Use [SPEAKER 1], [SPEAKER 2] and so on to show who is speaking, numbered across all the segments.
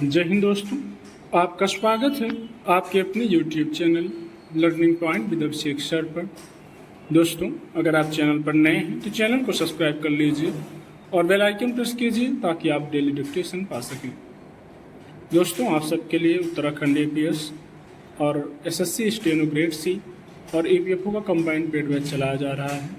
[SPEAKER 1] जय हिंद दोस्तों, आपका स्वागत है आपके अपने YouTube channel learning point with Abhishek sir पर। दोस्तों, अगर आप चैनल पर नए हैं तो चैनल को सब्सक्राइब कर लीजिए और बेल आइकन प्रेस कीजिए ताकि आप डेली डिक्टेशन पा सकें। दोस्तों, आप सबके लिए उत्तराखंड APS और SSC स्टेनो ग्रेड C और EPFO का कंबाइंड पेड बैच चलाया जा रहा है।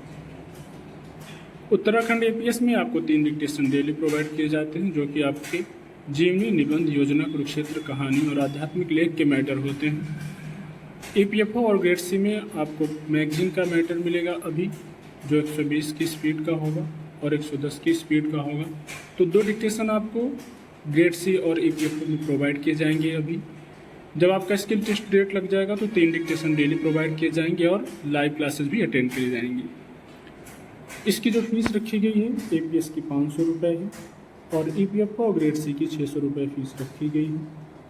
[SPEAKER 1] उत्तराखंड APS में आपको 3 डिक्टेशन डेली प्रोवाइड किए जाते हैं, जो कि आपके जीवनी, निबंध, योजना, कुरुक्षेत्र, कहानी और आध्यात्मिक लेख के मैटर होते हैं। EPFO और ग्रेड C में आपको मैगजीन का मैटर मिलेगा अभी, जो 120 की स्पीड का होगा और 110 की स्पीड का होगा। तो 2 डिक्टेशन आपको ग्रेड C और EPFO में प्रोवाइड किए जाएंगे अभी। जब आपका स्किल टेस्ट डेट लग जाएगा तो 3 डिक्टेशन डेली प्रोवाइड किए जाएंगे और लाइव क्लासेस भी अटेंड किए जाएंगे। इसकी जो फीस रखी गई है APS की 500 रुपये है और EPFO और ग्रेड C की 600 रुपये फीस रखी गई है।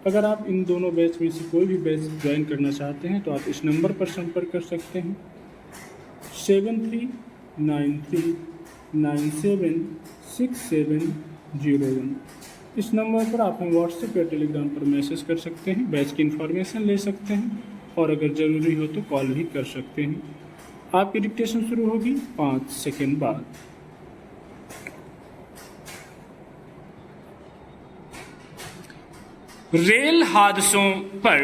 [SPEAKER 1] अगर आप इन दोनों बैच में से कोई भी बैच ज्वाइन करना चाहते हैं तो आप इस नंबर पर संपर्क कर सकते हैं 7393976701। इस नंबर पर आप हमें व्हाट्सएप या टेलीग्राम पर मैसेज कर सकते हैं, बैच की इन्फॉर्मेशन ले सकते हैं और अगर ज़रूरी हो तो कॉल भी कर सकते हैं। आपकी डिक्टेशन शुरू होगी 5 सेकेंड बाद। रेल हादसों पर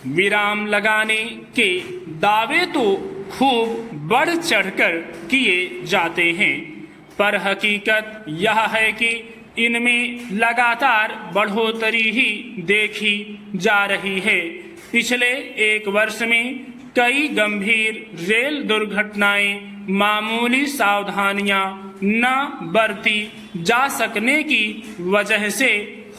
[SPEAKER 1] विराम लगाने के दावे तो खूब बढ़ चढ़कर किए जाते हैं, पर हकीकत यह है कि इनमें लगातार बढ़ोतरी ही देखी जा रही है। पिछले 1 वर्ष में कई गंभीर रेल दुर्घटनाएं मामूली सावधानियां न बरती जा सकने की वजह से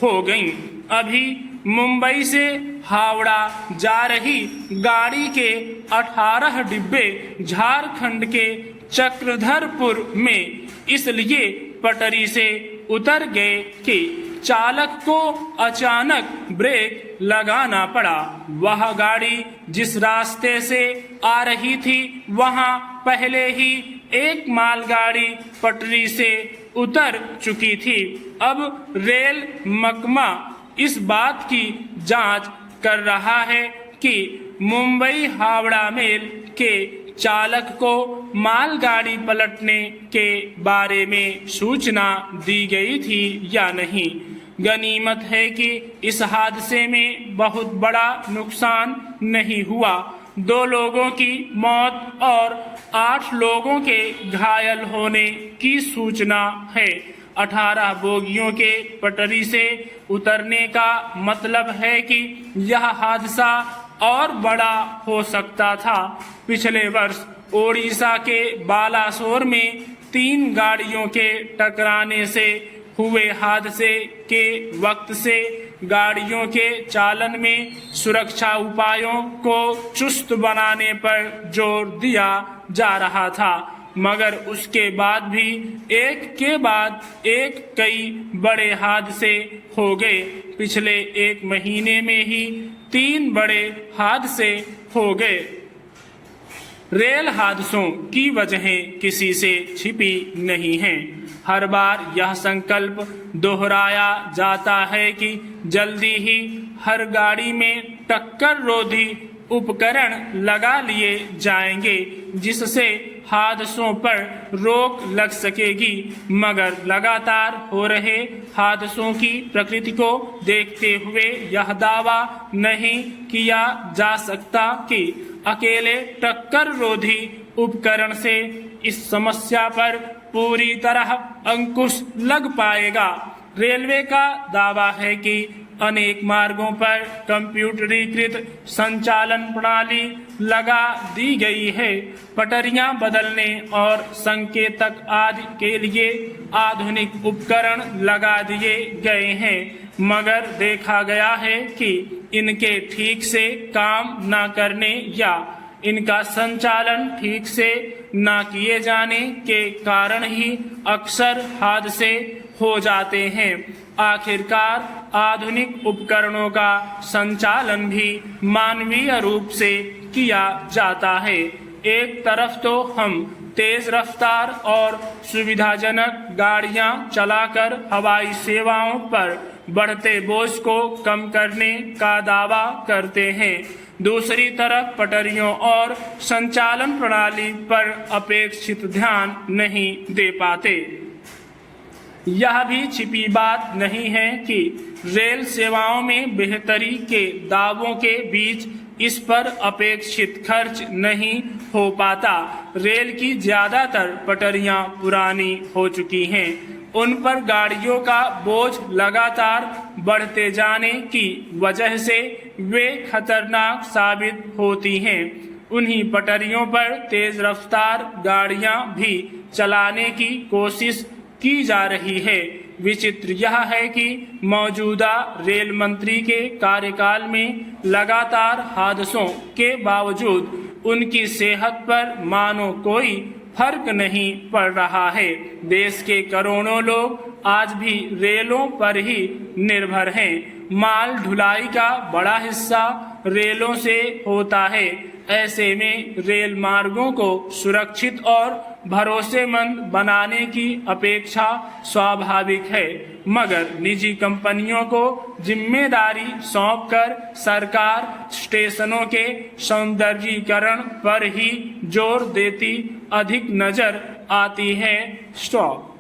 [SPEAKER 1] हो गईं। अभी मुंबई से हावड़ा जा रही गाड़ी के 18 डिब्बे झारखंड के चक्रधरपुर में इसलिए पटरी से उतर गए कि चालक को अचानक ब्रेक लगाना पड़ा। वह गाड़ी जिस रास्ते से आ रही थी वहां पहले ही एक मालगाड़ी पटरी से उतर चुकी थी। अब रेल महकमा इस बात की जांच कर रहा है कि मुंबई हावड़ा मेल के चालक को मालगाड़ी पलटने के बारे में सूचना दी गई थी या नहीं। गनीमत है कि इस हादसे में बहुत बड़ा नुकसान नहीं हुआ। 2 लोगों की मौत और 8 लोगों के घायल होने की सूचना है। 18 बोगियों के पटरी से उतरने का मतलब है कि यह हादसा और बड़ा हो सकता था। पिछले वर्ष ओडिशा के बालासोर में 3 गाड़ियों के टकराने से हुए हादसे के वक्त से गाड़ियों के चालन में सुरक्षा उपायों को चुस्त बनाने पर जोर दिया जा रहा था, मगर उसके बाद भी एक के बाद एक कई बड़े हादसे हो गए। पिछले 1 महीने में ही 3 बड़े हादसे हो गए। रेल हादसों की वजहें किसी से छिपी नहीं हैं। हर बार यह संकल्प दोहराया जाता है कि जल्दी ही हर गाड़ी में टक्कर रोधी उपकरण लगा लिए जाएंगे, जिससे हादसों पर रोक लग सकेगी। मगर लगातार हो रहे हादसों की प्रकृति को देखते हुए यह दावा नहीं किया जा सकता कि अकेले टक्कर रोधी उपकरण से इस समस्या पर पूरी तरह अंकुश लग पाएगा। रेलवे का दावा है कि अनेक मार्गों पर कंप्यूटरीकृत संचालन प्रणाली लगा दी गई है। पटरियां बदलने और संकेतक आदि के लिए आधुनिक उपकरण लगा दिए गए हैं, मगर देखा गया है कि इनके ठीक से काम न करने या इनका संचालन ठीक से न किए जाने के कारण ही अक्सर हादसे हो जाते हैं। आखिरकार आधुनिक उपकरणों का संचालन भी मानवीय रूप से किया जाता है। एक तरफ तो हम तेज रफ्तार और सुविधाजनक गाड़ियां चलाकर हवाई सेवाओं पर बढ़ते बोझ को कम करने का दावा करते हैं। दूसरी तरफ पटरियों और संचालन प्रणाली पर अपेक्षित ध्यान नहीं दे पाते। यह भी छिपी बात नहीं है कि रेल सेवाओं में बेहतरी के दावों के बीच इस पर अपेक्षित खर्च नहीं हो पाता। रेल की ज्यादातर पटरियां पुरानी हो चुकी हैं। उन पर गाड़ियों का बोझ लगातार बढ़ते जाने की वजह से वे खतरनाक साबित होती हैं। उन्हीं पटरियों पर तेज रफ्तार गाड़ियां भी चलाने की कोशिश की जा रही है। विचित्र यह है कि मौजूदा रेल मंत्री के कार्यकाल में लगातार हादसों के बावजूद उनकी सेहत पर मानो कोई फर्क नहीं पड़ रहा है। देश के करोड़ों लोग आज भी रेलों पर ही निर्भर हैं। माल ढुलाई का बड़ा हिस्सा रेलों से होता है। ऐसे में रेल मार्गों को सुरक्षित और भरोसेमंद बनाने की अपेक्षा स्वाभाविक है, मगर निजी कंपनियों को जिम्मेदारी सौंपकर सरकार स्टेशनों के सौंदर्यीकरण पर ही जोर देती अधिक नजर आती है। स्टॉप।